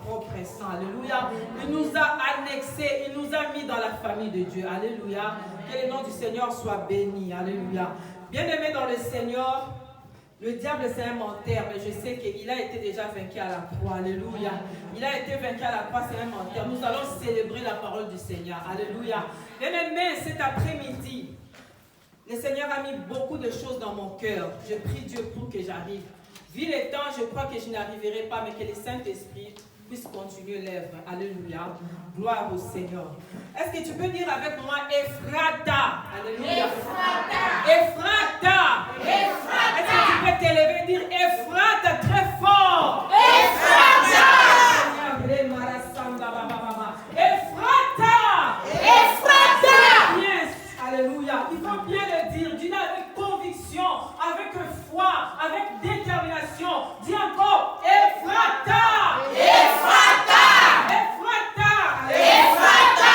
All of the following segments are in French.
propre sang. Alléluia. Il nous a annexés, il nous a mis dans la famille de Dieu. Alléluia. Que le nom du Seigneur soit béni. Alléluia. Bien-aimés dans le Seigneur, le diable c'est un menteur, mais je sais qu'il a été déjà vaincu à la croix. Alléluia. Il a été vaincu à la croix, c'est un menteur. Nous allons célébrer la parole du Seigneur. Alléluia. Bien-aimés, cet après-midi, le Seigneur a mis beaucoup de choses dans mon cœur. Je prie Dieu pour que j'arrive. Vu les temps, je crois que je n'arriverai pas, mais que le Saint-Esprit puisse continuer l'œuvre. Alléluia. Gloire au Seigneur. Est-ce que tu peux dire avec moi Ephrata? Alléluia. Ephrata. Ephrata. Est-ce que tu peux t'élever et dire Ephrata très fort? Ephrata. Ephrata. Ephrata. Yes. Alléluia. Il faut bien le dire. Dis-le avec conviction, avec foi, avec détermination. Dis encore Ephrata. Ephrata. Ephrata. Ephrata.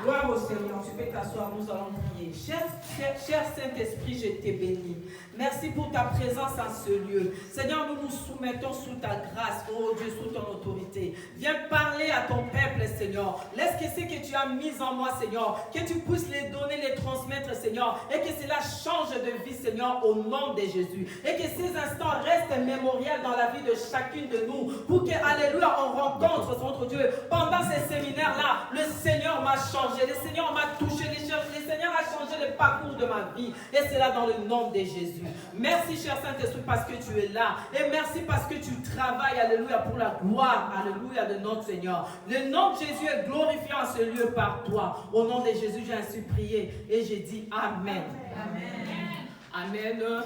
Gloire au Seigneur. Tu peux t'asseoir, nous allons prier. Cher Saint-Esprit, je t'ai béni. Merci pour ta présence en ce lieu. Seigneur, nous nous soumettons sous ta grâce, oh Dieu, sous ton autorité. Viens parler à ton peuple, Seigneur. Laisse que ce que tu as mis en moi, Seigneur, que tu puisses les donner, les transmettre, Seigneur, et que cela change de vie, Seigneur, au nom de Jésus. Et que ces instants restent mémoriels dans la vie de chacune de nous, pour que, alléluia, on rencontre notre Dieu. Pendant ces séminaires-là, le Seigneur m'a changé, le Seigneur m'a touché, le Seigneur a changé le parcours de ma vie. Et c'est là dans le nom de Jésus. Merci, cher Saint-Esprit, parce que tu es là. Et merci parce que tu travailles, alléluia, pour la gloire, alléluia, de notre Seigneur. Le nom de Jésus est glorifié en ce lieu par toi. Au nom de Jésus, j'ai ainsi prié et j'ai dit Amen. Amen.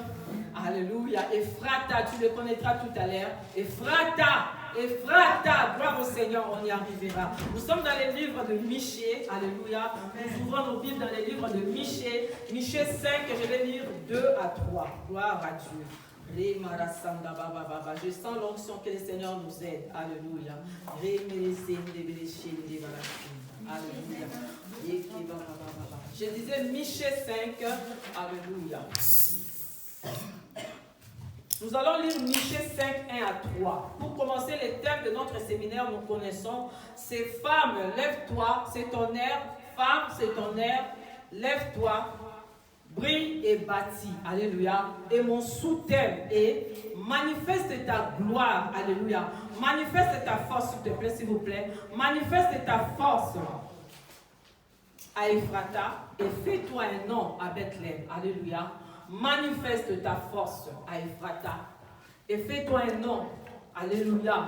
Alléluia. Ephrata, tu le connaîtras tout à l'heure. Ephrata. Ephrata, gloire au Seigneur, on y arrivera. Nous sommes dans les livres de Michée, alléluia. Nous ouvrons nos Bibles dans les livres de Michée. Michée 5, je vais lire 2 à 3. Gloire à Dieu. Je sens l'onction que le Seigneur nous aide. Alléluia. Alléluia. Je disais Michée 5, alléluia. Nous allons lire Michée 5, 1 à 3. Pour commencer, le thème de notre séminaire, nous connaissons, c'est femme, lève-toi, c'est ton air. Femme, c'est ton air. Lève-toi, brille et bâtis. Alléluia. Et mon sous-thème est manifeste ta gloire. Alléluia. Manifeste ta force, s'il te plaît, s'il vous plaît. Manifeste ta force à Ephrata et fais-toi un nom à Bethléem. Alléluia. Manifeste ta force à Ephrata et fais-toi un nom. Alléluia.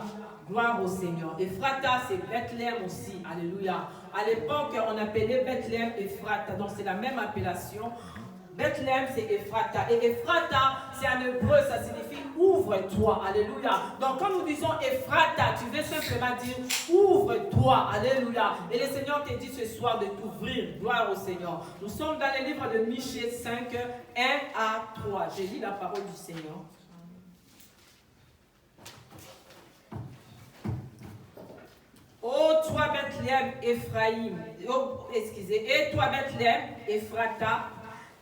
Gloire au Seigneur. Ephrata, c'est Bethléem aussi. Alléluia. À l'époque, on appelait Bethléem Ephrata. Donc, c'est la même appellation. Bethléem, c'est Ephrata. Et Ephrata, c'est en hébreu, ça signifie ouvre-toi. Alléluia. Donc, quand nous disons Ephrata, tu veux simplement dire ouvre-toi. Alléluia. Et le Seigneur te dit ce soir de t'ouvrir. Gloire au Seigneur. Nous sommes dans le livre de Michée 5, 1 à 3. J'ai lu la parole du Seigneur. Ô toi Bethléem, Ephraïm, et toi Bethléem, Ephrata,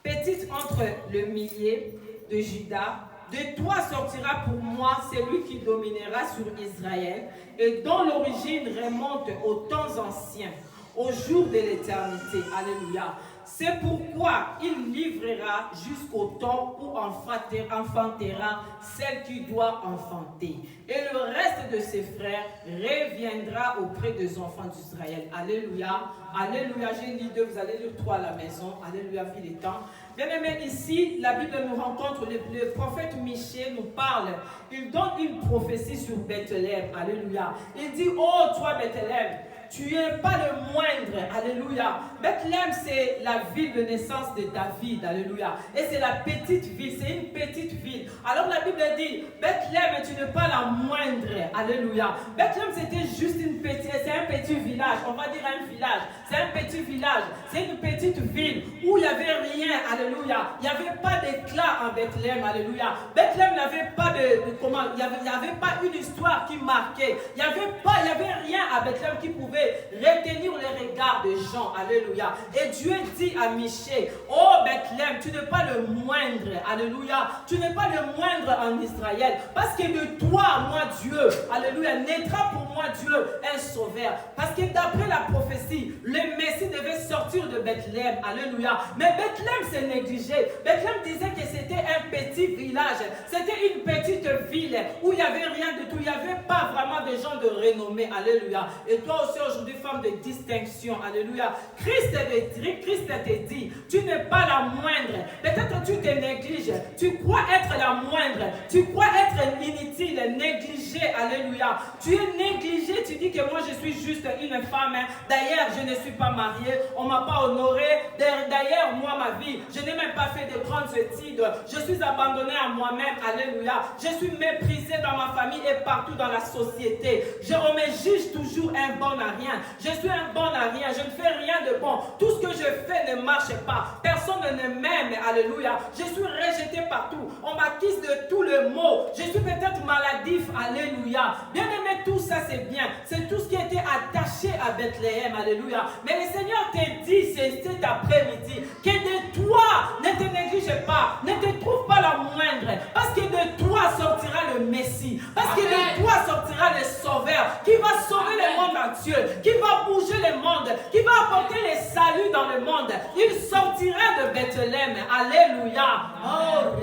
petite entre le millier de Juda, de toi sortira pour moi celui qui dominera sur Israël et dont l'origine remonte aux temps anciens, au jour de l'éternité. Alléluia. C'est pourquoi il livrera jusqu'au temps où enfantera celle qui doit enfanter. Et le reste de ses frères reviendra auprès des enfants d'Israël. Alléluia. Alléluia. J'ai lu 2, vous allez lire 3 à la maison. Alléluia, vu les temps. Bien aimé, ici, la Bible nous rencontre, le prophète Michée nous parle. Il donne une prophétie sur Bethléem. Alléluia. Il dit, oh toi Bethléem, tu n'es pas le moindre. Alléluia. Bethléem, c'est la ville de naissance de David. Alléluia. Et c'est la petite ville. C'est une petite ville. Alors la Bible dit, Bethléem, tu n'es pas la moindre. Alléluia. Bethléem, c'était juste c'est un petit village. On va dire un village. C'est un petit village. C'est une petite ville où il n'y avait rien. Alléluia. Il n'y avait pas d'éclat en Bethléem. Alléluia. Bethléem n'avait pas il n'y avait pas une histoire qui marquait. Il n'y avait rien à Bethléem qui pouvait retenir les regard de Jean. Alléluia. Et Dieu dit à Michée, oh Bethléem, tu n'es pas le moindre. Alléluia. Tu n'es pas le moindre en Israël. Parce que de toi, moi Dieu, alléluia, naîtra pour moi Dieu un sauveur. Parce que d'après la prophétie, le Messie devait sortir de Bethléem. Alléluia. Mais Bethléem s'est négligé. Bethléem disait que c'était un petit village. C'était une petite ville où il n'y avait rien de tout. Il n'y avait pas vraiment de gens de renommée. Alléluia. Et toi aussi aujourd'hui, femme de distinction. Alléluia. Christ te dit, tu n'es pas la moindre. Peut-être tu te négliges. Tu crois être la moindre. Tu crois être inutile, négligé. Alléluia. Tu es négligé. Tu dis que moi je suis juste une femme. D'ailleurs, je ne suis pas mariée. On ne m'a pas honorée. D'ailleurs, moi, ma vie, je n'ai même pas fait de grandes études. Je suis abandonnée à moi-même. Alléluia. Je suis méprisée dans ma famille et partout dans la société. On me juge toujours un bon à rien. Je suis un bon à rien. Je ne fais rien de bon. Tout ce que je fais ne marche pas. Personne ne m'aime. Alléluia. Je suis rejetée partout. On m'accuse de tout le mot. Je suis peut-être maladif. Alléluia. Bien aimé, tout ça c'est bien. C'est tout ce qui était attaché à Bethléem. Alléluia. Mais le Seigneur te dit cet après-midi que de toi, ne te néglige pas. Ne te trouve pas la moindre. Parce que de toi sortira le Messie. Parce que de toi sortira le Sauveur qui va sauver le monde entier, qui va bouger le monde, qui va apporter le salut dans le monde. Il sortira de Bethléem. Alléluia. Oh,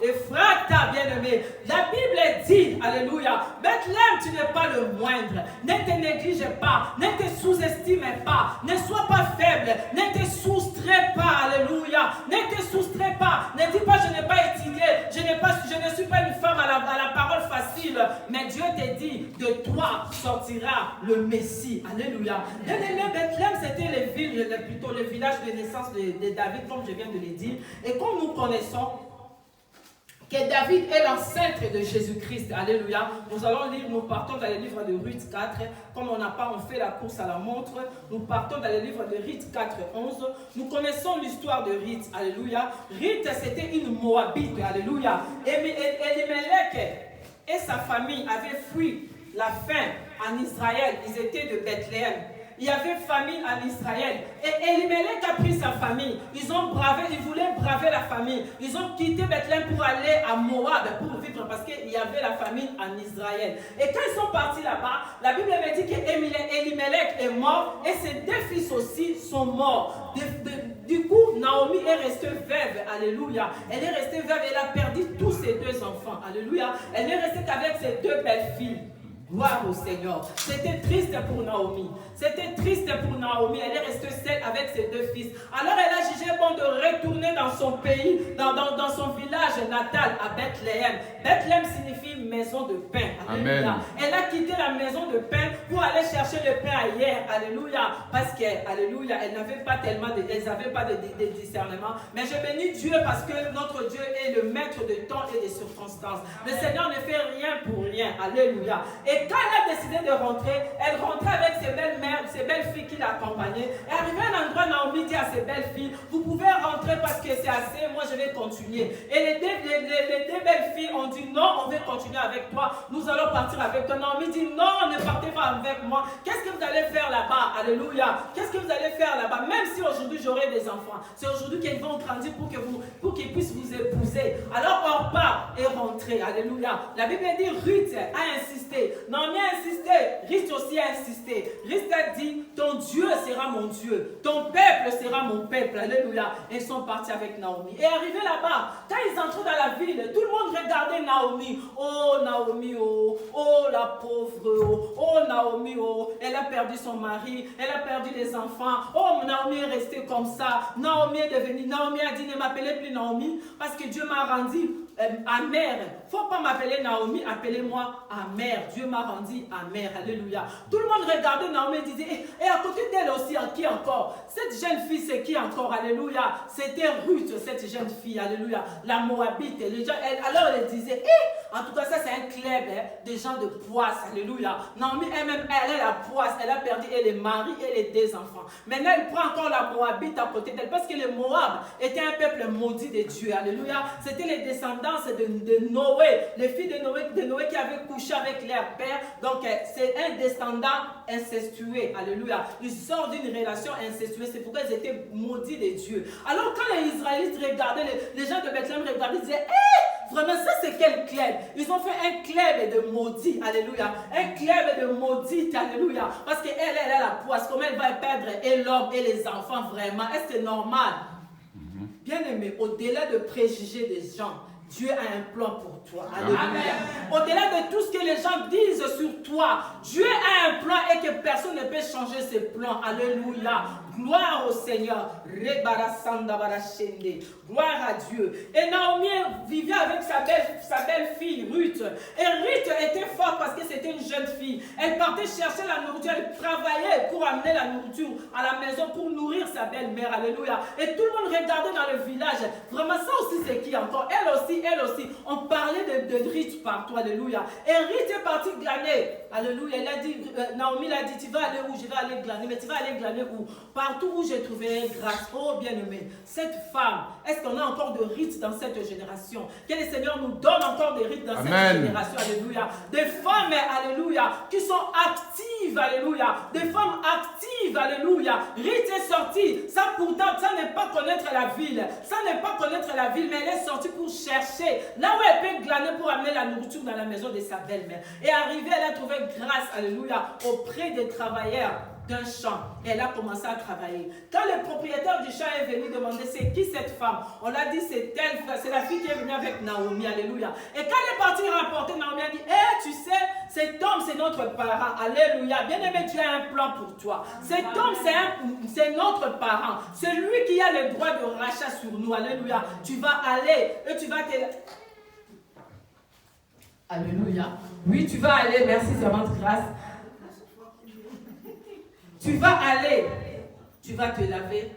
Ephrata, bien-aimé. La Bible dit, alléluia, Bethléem, tu n'es pas le moindre. Ne te néglige pas. Ne te sous-estime pas. Ne sois pas faible. Ne te soustrais pas. Alléluia. Ne te soustrais pas. Ne dis pas, je n'ai pas étudié. Je ne suis pas une femme à la parole facile. Mais Dieu te dit, de toi sortira le Messie. Alléluia. Bien-aimé, Bethléem, c'était plutôt le village de naissance de David, comme je viens de le dire. Et comme nous connaissons que David est l'ancêtre de Jésus-Christ. Alléluia. Nous partons dans le livre de Ruth 4. Comme on fait la course à la montre, nous partons dans le livre de Ruth 4, 11. Nous connaissons l'histoire de Ruth. Alléluia. Ruth, c'était une Moabite. Alléluia. Elimelech et sa famille avaient fui la faim en Israël. Ils étaient de Bethléem. Il y avait famine en Israël. Et Elimelech a pris sa famille. Ils voulaient braver la famine. Ils ont quitté Bethléem pour aller à Moab pour vivre parce qu'il y avait la famine en Israël. Et quand ils sont partis là-bas, la Bible me dit qu'Elimelech est mort et ses deux fils aussi sont morts. Du coup, Naomi est restée veuve. Alléluia. Elle est restée veuve. Elle a perdu tous ses deux enfants. Alléluia. Elle n'est restée qu'avec ses deux belles filles. Gloire au Seigneur. C'était triste pour Naomi. C'était triste pour Naomi. Elle est restée seule avec ses deux fils. Alors elle a jugé bon de retourner dans son pays, dans son village natal à Bethléem. Bethléem signifie maison de pain. Alléluia. Amen. Elle a quitté la maison de pain pour aller chercher le pain ailleurs. Alléluia. Parce que, alléluia, elles n'avaient pas tellement de discernement. Mais je bénis Dieu parce que notre Dieu est le maître de temps et des circonstances. Le Seigneur ne fait rien pour rien. Alléluia. Et quand elle a décidé de rentrer, elle rentrait avec ses belles-mères, ses belles-filles qui l'accompagnaient. Et arrivé à un endroit, Naomi dit à ses belles-filles, vous pouvez rentrer parce que c'est assez, moi je vais continuer. Et les deux belles-filles ont dit, non, on veut continuer avec toi, nous allons partir avec toi. Naomi dit, non, ne partez pas avec moi. Qu'est-ce que vous allez faire là-bas? Alléluia. Qu'est-ce que vous allez faire là-bas? Même si aujourd'hui j'aurai des enfants, c'est aujourd'hui qu'ils vont grandir pour qu'ils puissent vous épouser. Alors Orpa est rentrée. Alléluia. La Bible dit, Ruth a insisté. Naomi a insisté, Ruth aussi a insisté. Ruth a dit, ton Dieu sera mon Dieu, ton peuple sera mon peuple. Alléluia. Et ils sont partis avec Naomi. Et arrivés là-bas, quand ils entrent dans la ville, tout le monde regardait Naomi. Oh Naomi, oh, oh la pauvre, oh Naomi, oh, elle a perdu son mari, elle a perdu les enfants. Oh Naomi est restée comme ça. Naomi est devenue, Naomi a dit, ne m'appelez plus Naomi parce que Dieu m'a rendu amère. Il ne faut pas m'appeler Naomi, appelez-moi amère. Dieu m'a rendu amère. Alléluia. Tout le monde regardait Naomi et disait, et à côté d'elle aussi, qui encore? Cette jeune fille, c'est qui encore? Alléluia. C'était Ruth, cette jeune fille. Alléluia. La Moabite. Les gens, alors elle disait, En tout cas, ça c'est un club des gens de poisse. Alléluia. Naomi elle-même, elle est la poisse. Elle a perdu et les maris et les deux enfants. Maintenant, elle prend encore la Moabite à côté d'elle parce que les Moab étaient un peuple maudit de Dieu. Alléluia. C'était les descendants de Noé, les filles de Noé qui avaient couché avec leur père. Donc, c'est un descendant incestueux. Alléluia. Ils sortent d'une relation incestueuse. C'est pourquoi ils étaient maudits de Dieu. Alors, quand les Israélites regardaient, les gens de Bethléem regardaient, ils disaient, hé, vraiment, ça c'est quel club? Ils ont fait un club de maudits. Alléluia. Un club de maudites. Alléluia. Parce qu'elle est la poisse. Comment elle va perdre et l'homme et les enfants vraiment? Est-ce que c'est normal? Bien aimé, au-delà de préjugés des gens, Dieu a un plan pour toi. Alléluia. Au-delà de tout ce que les gens disent sur toi, Dieu a un plan et que personne ne peut changer ses plans. Alléluia. Gloire au Seigneur. Gloire à Dieu. Et Naomi vivait avec sa belle-fille Ruth. Et Ruth était forte parce que c'était une jeune fille. Elle partait chercher la nourriture. Elle travaillait pour amener la nourriture à la maison pour nourrir sa belle-mère. Alléluia. Et tout le monde regardait dans le village. Vraiment, ça aussi c'est qui encore? Elle aussi. On parlait de Ruth partout. Alléluia. Et Ruth est partie glaner. Alléluia. Elle a dit, Naomi l'a dit, tu vas aller où? Je vais aller glaner. Mais tu vas aller glaner où? Partout où j'ai trouvé grâce. Oh bien-aimé, cette femme, est-ce qu'on a encore de rites dans cette génération? Que le Seigneur nous donne encore des rites dans cette génération. Alléluia. Des femmes, alléluia, qui sont actives. Alléluia. Des femmes actives. Alléluia. Ruth est sortie. Ça pourtant, ça n'est pas connaître la ville. Ça n'est pas connaître la ville, mais elle est sortie pour chercher là où elle peut glaner pour amener la nourriture dans la maison de sa belle-mère. Et arrivée, elle a trouvé grâce, alléluia, auprès des travailleurs d'un champ. Et elle a commencé à travailler. Quand le propriétaire du champ est venu demander c'est qui cette femme, on l'a dit c'est telle, c'est la fille qui est venue avec Naomi, alléluia. Et quand elle est partie rapporter, Naomi a dit, tu sais, cet homme c'est notre parent, alléluia. Bien aimé, Dieu a un plan pour toi. Cet homme c'est notre parent. C'est lui qui a le droit de rachat sur nous, alléluia. Tu vas aller et tu vas te... Alléluia. Oui, tu vas aller, merci servante grâce. Tu vas aller, tu vas te laver,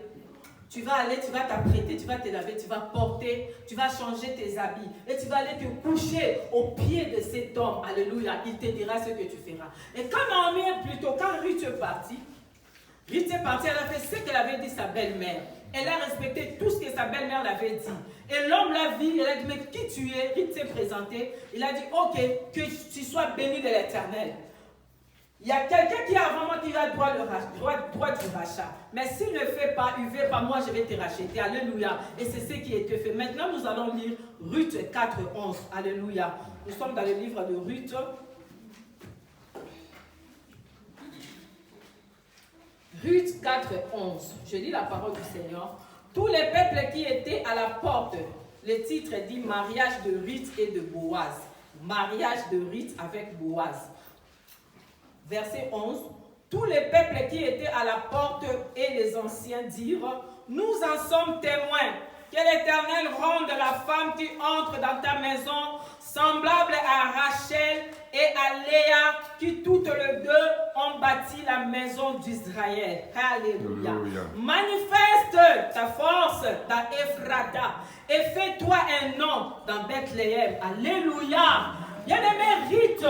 tu vas aller, tu vas t'apprêter, tu vas te laver, tu vas porter, tu vas changer tes habits et tu vas aller te coucher au pied de cet homme. Alléluia, il te dira ce que tu feras. Et quand Ruth est partie, elle a fait ce qu'elle avait dit sa belle-mère. Elle a respecté tout ce que sa belle-mère l'avait dit. Et l'homme l'a vu, elle a dit, mais qui tu es? Ruth s'est présentée. Il a dit, ok, que tu sois béni de l'Éternel. Il y a quelqu'un qui a vraiment qui a droit du rachat. Mais s'il ne fait pas, il ne fait pas, moi je vais te racheter. Alléluia. Et c'est ce qui a été fait. Maintenant nous allons lire Ruth 4, 11. Alléluia. Nous sommes dans le livre de Ruth. Ruth 4, 11. Je lis la parole du Seigneur. Tous les peuples qui étaient à la porte. Le titre dit mariage de Ruth et de Boaz. Mariage de Ruth avec Boaz. Verset 11. Tous les peuples qui étaient à la porte et les anciens dirent, nous en sommes témoins. Que l'Éternel rende la femme qui entre dans ta maison semblable à Rachel et à Léa qui toutes les deux ont bâti la maison d'Israël. Alléluia. Manifeste ta force dans Ephrata et fais-toi un nom dans Bethléem. Alléluia. Bien-aimé Ruth.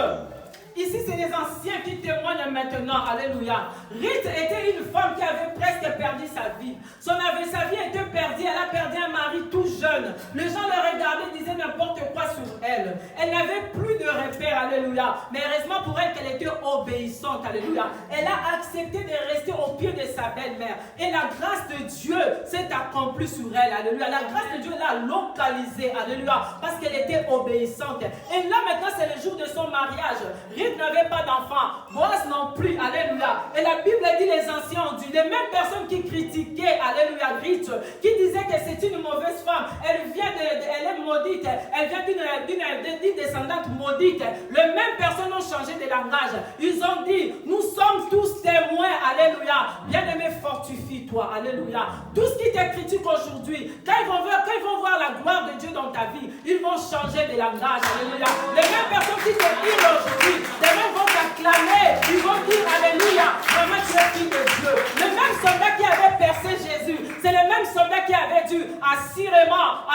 Ici, c'est les anciens qui témoignent maintenant. Alléluia. Ruth était une femme qui avait presque perdu sa vie. Sa vie était perdue. Elle a perdu un mari tout jeune. Les gens la regardaient, disaient n'importe quoi sur elle. Elle n'avait plus de repère. Alléluia. Mais heureusement pour elle qu'elle était obéissante. Alléluia. Elle a accepté de rester au pied de sa belle-mère. Et la grâce de Dieu s'est accomplie sur elle. Alléluia. La grâce de Dieu l'a localisée. Alléluia. Parce qu'elle était obéissante. Et là maintenant, c'est le jour de son mariage. Ruth n'avait pas d'enfant, Boaz non plus, alléluia. Et la Bible dit, les anciens ont dit, les mêmes personnes qui critiquaient, alléluia, Ruth, qui disaient que c'est une mauvaise femme, elle est maudite, elle vient d'une descendante maudite. Les mêmes personnes ont changé de langage. Ils ont dit, nous sommes tous témoins, alléluia. Bien-aimé, fortifie-toi, alléluia. Tout ce qui te critique aujourd'hui, quand ils vont voir la gloire de Dieu dans ta vie, ils vont changer de langage, alléluia. Les mêmes personnes qui te disent aujourd'hui, les mêmes vont t'acclamer, ils vont dire alléluia, vraiment tu es fille de Dieu. Le même soldat qui avait percé Jésus, c'est le même soldat qui avait dit assurément,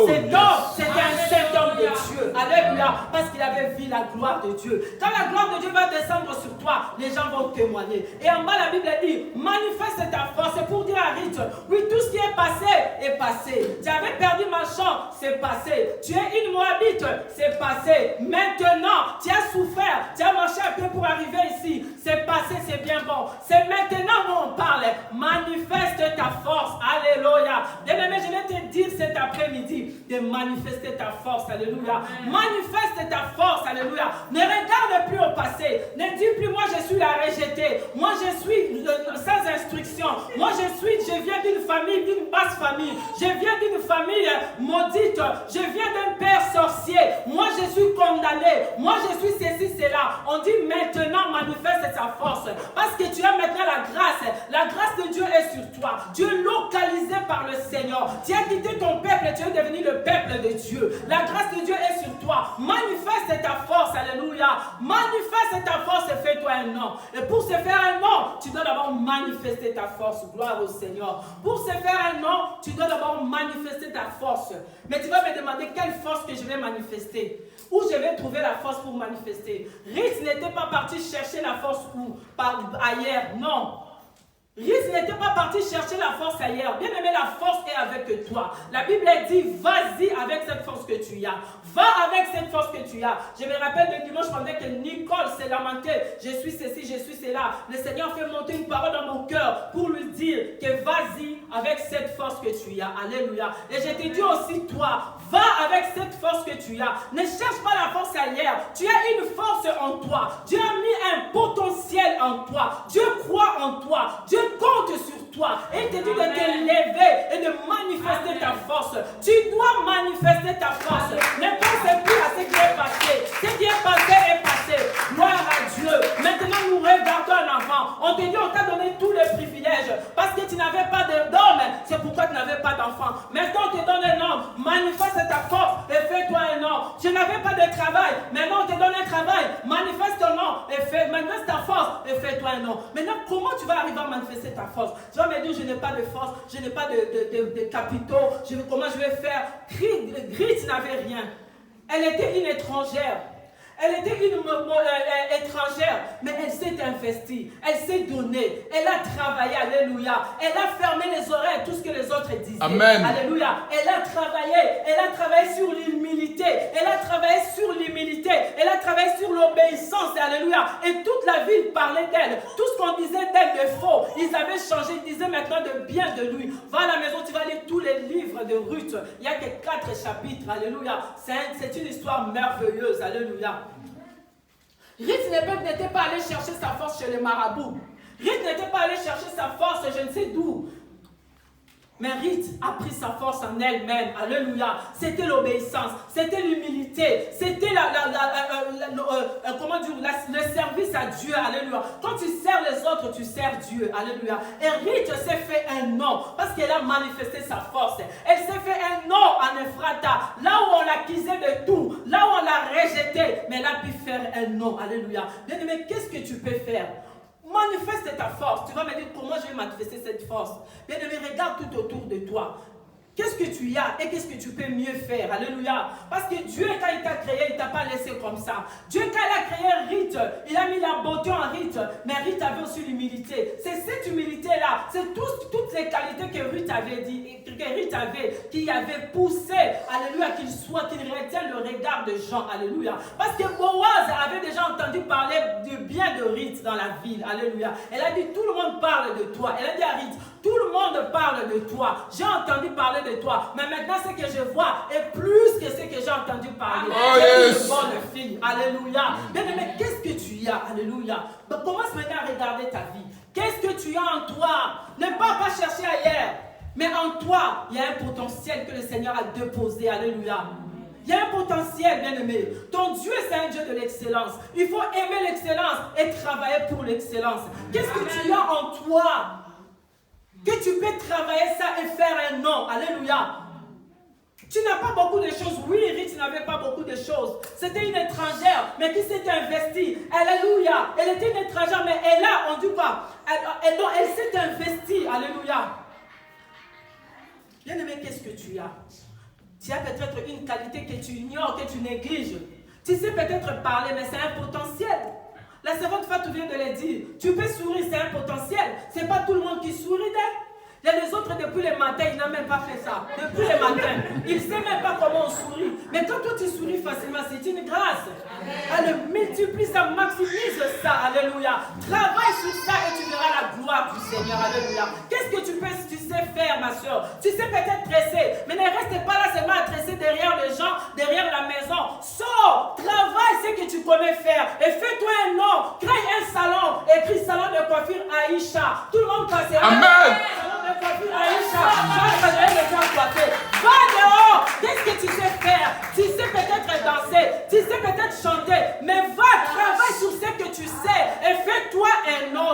cet homme, c'était un saint homme de Dieu. Alléluia. Alléluia. Parce qu'il avait vu la gloire de Dieu. Quand la gloire de Dieu va descendre sur toi, les gens vont témoigner. Et en bas, la Bible dit, manifeste ta force. C'est pour dire à Rite, oui, tout ce qui est passé est passé. Tu avais perdu ma chambre, c'est passé. Tu es une Moabite, c'est passé. Maintenant, tu as souffert, tu as marché un peu pour arriver ici. C'est passé, c'est bien bon. C'est maintenant où on parle. Manifeste ta force. Alléluia. Bien-aimé, je vais te dire cet après-midi de manifester ta force. Alléluia. Manifeste ta force. Alléluia. Ne regarde plus au passé. Ne dis plus, moi je suis la rejetée. Moi je suis sans instruction. Moi je viens d'une famille, d'une basse famille. Je viens d'une famille maudite. Je viens d'un père sorcier. Moi je suis condamné. Moi je suis ceci, cela. On dit maintenant manifeste ta force. Parce que tu as maintenant la grâce. La grâce de Dieu est sur toi. Tu es localisé par le Seigneur. Tu as quitté ton peuple et tu es devenu le peuple de Dieu. La grâce de Dieu est sur toi. Manifeste ta force. Alléluia. Manifeste ta force et fais-toi un nom. Et pour se faire un nom, tu dois d'abord manifester ta force. Gloire au Seigneur. Pour se faire un nom, tu dois d'abord manifester ta force. Mais tu vas me demander quelle force que je vais manifester. Où je vais trouver la force pour manifester. Ruth n'était pas parti chercher la force où? Ailleurs. Non. Ruth n'était pas parti chercher la force ailleurs. Bien aimé, la force est avec toi. La Bible dit, vas-y avec cette force que tu as. Va avec cette force que tu as. Je me rappelle le dimanche pendant que Nicole s'est lamentée. Je suis ceci, je suis cela. Le Seigneur fait monter une parole dans mon cœur pour lui dire que vas-y avec cette force que tu as. Alléluia. Et je te dis aussi toi, va avec cette force que tu as. Ne cherche pas la force ailleurs. Tu as une force en toi. Dieu a mis un potentiel en toi. Dieu croit en toi. Dieu compte sur toi. Et il te dit de te lever et de manifester ta force. Tu dois manifester ta force. Ne pense plus à ce qui est passé. Ce qui est passé. Gloire à Dieu. Maintenant, nous regardons en avant. On te dit, on t'a donné tous les privilèges. Parce que tu n'avais pas d'homme. C'est pourquoi tu n'avais pas d'enfant. Maintenant, on te donne un homme. Manifeste ta force et fais-toi un homme. Tu n'avais pas de travail. Maintenant, on te donne un travail. Manifeste ton nom et manifeste ta force et fais-toi un homme. Maintenant, comment tu vas arriver à manifester ta force? Tu vas me dire, je n'ai pas de force, je n'ai pas de capitaux. Comment je vais faire? Grit n'avait rien. Elle était une étrangère. Elle était une étrangère, mais elle s'est investie, elle s'est donnée, elle a travaillé, alléluia. Elle a fermé les oreilles à tout ce que les autres disaient. Amen. Alléluia. Elle a travaillé sur l'humilité, elle a travaillé sur l'obéissance, alléluia. Et toute la ville parlait d'elle. Tout ce qu'on disait d'elle de faux, ils avaient changé, ils disaient maintenant de bien de lui. Va à la maison, tu vas lire tous les livres de Ruth. Il n'y a que 4 chapitres, alléluia. C'est une histoire merveilleuse, alléluia. Ruth n'était pas allé chercher sa force chez les marabouts. Ruth n'était pas allé chercher sa force je ne sais d'où. Mais Ruth a pris sa force en elle-même. Alléluia. C'était l'obéissance. C'était l'humilité. C'était le service à Dieu. Alléluia. Quand tu sers les autres, tu sers Dieu. Alléluia. Et Ruth s'est fait un nom parce qu'elle a manifesté sa force. Elle s'est fait un nom en Ephrata. Là où on l'accusait de tout. Là où on l'a rejeté. Mais elle a pu faire un nom. Alléluia. Bien-aimé, qu'est-ce que tu peux faire? Manifeste ta force. Tu vas me dire comment je vais manifester cette force. Bien aimé, regarde tout autour de toi. Qu'est-ce que tu as et qu'est-ce que tu peux mieux faire? Alléluia. Parce que Dieu, quand il t'a créé, il ne t'a pas laissé comme ça. Dieu, quand il a créé Ruth, il a mis la beauté en Ruth. Mais Ruth avait aussi l'humilité. C'est cette humilité-là. C'est toutes les qualités que Ruth avait dit, qui avait poussé, alléluia, qu'il retienne le regard de Jean. Alléluia. Parce que Boaz avait déjà entendu parler du bien de Ruth dans la ville. Alléluia. Elle a dit, tout le monde parle de toi. Elle a dit à Ruth, tout le monde parle de toi. J'ai entendu parler de toi. Mais maintenant, ce que je vois est plus que ce que j'ai entendu parler. Oh, yes. Une bonne fille. Alléluia. Bien aimé, qu'est-ce que tu as? Alléluia. Donc, commence maintenant à regarder ta vie. Qu'est-ce que tu as en toi? Ne pars pas chercher ailleurs. Mais en toi, il y a un potentiel que le Seigneur a déposé. Alléluia. Il y a un potentiel, bien aimé. Ton Dieu, c'est un Dieu de l'excellence. Il faut aimer l'excellence et travailler pour l'excellence. Qu'est-ce que tu as en toi? Que tu peux travailler ça et faire un nom. Alléluia. Tu n'as pas beaucoup de choses. Oui, Ruth n'avait pas beaucoup de choses. C'était une étrangère, mais qui s'était investie. Alléluia. Elle était une étrangère, mais elle a, on dit quoi? Elle s'est investie. Alléluia. Bien aimé, qu'est-ce que tu as? Tu as peut-être une qualité que tu ignores, que tu négliges. Tu sais peut-être parler, mais c'est un potentiel. La servante Fatou vient de le dire. Tu peux sourire, c'est un potentiel. Ce n'est pas tout le monde qui sourit d'elle. Il y a les autres, depuis le matin, ils n'ont même pas fait ça. Depuis le matin. Ils ne savent même pas comment on sourit. Mais quand toi tu souris facilement, c'est une grâce. Elle multiplie ça, maximise ça. Alléluia. Travaille sur ça et tu verras la gloire du Seigneur. Alléluia. Qu'est-ce que tu sais faire, ma soeur? Tu sais peut-être dresser, mais ne reste pas là seulement à dresser derrière les gens, derrière la maison. Sors, travaille ce que tu connais faire et fais-toi un nom. Crée un salon. Écris salon de coiffure Aïcha. Tout le monde passera. Amen. Aïcha, va dehors. Qu'est-ce que tu sais faire? Tu sais peut-être danser, tu sais peut-être chanter, mais va, travaille sur ce que tu sais et fais-toi un nom.